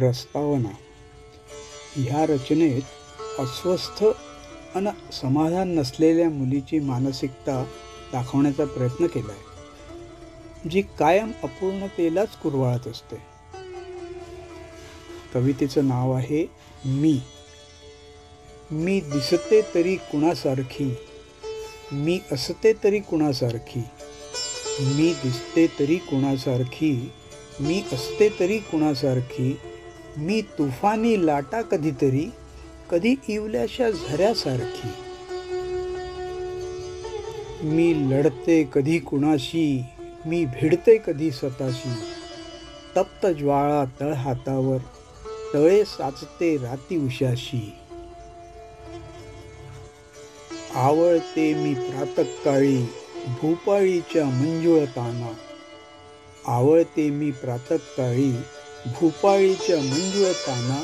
प्रस्तावना. ह्या रचनेत अस्वस्थ आणि समाधान नसलेल्या मुलीची मानसिकता दाखवण्याचा प्रयत्न केला आहे, जी कायम अपूर्णतेलाच कुरवाळत असते. कवितेचं नाव आहे मी. मी दिसते तरी कुणासारखी, मी असते तरी कुणासारखी, मी दिसते तरी कुणासारखी, मी असते तरी कुणासारखी, मी तुफानी लाटा कधीतरी, कधी इवल्याशा झऱ्यासारखी. मी लढते कधी कुणाशी, मी भिडते कधी स्वतःशी, तप्त ज्वाळा तळहातावर, तळे साचते राती उशाशी. आवळते मी प्रातःकाळी भूपाळीच्या मंजुळ ताना, आवळते मी प्रातःकाळी भूपाळीच्या मंजुळ ताना,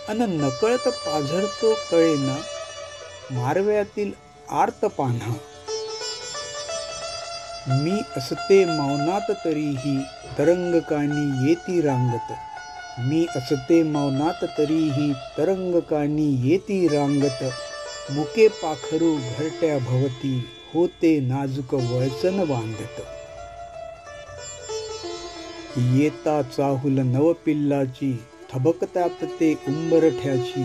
अन नकळत पाझरतो कळेना मारव्यातील आर्त पान्हा. मी असते मौनात तरीही तरंगकानी येती रांगत, मी असते मौनात तरीही तरंगकानी येती रांगत, मुके पाखरू घरट्या भवती होते नाजूक वळसन बांधत. येता चाहुल नवपिल्लाची थबकतात ते उंबरठ्याची,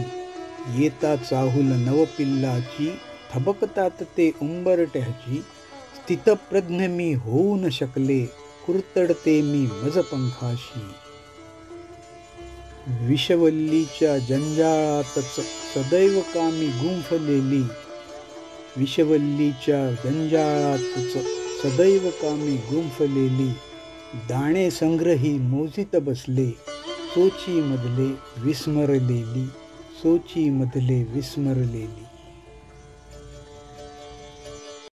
येता चाहुल नवपिल्लाची थबकतात ते उंबरठ्याची, स्थितप्रज्ञ मी होऊ न शकले कुरतडते मी मजपंखाशी. विषवल्लीच्या जंजाळातच सदैव कामी गुंफलेली, विषवल्लीच्या जंजाळातच सदैव कामी गुंफलेली, दाणे संग्रही मोजीत बसले सोची मधले विस्मरलेली, सोची मधले विस्मरलेली.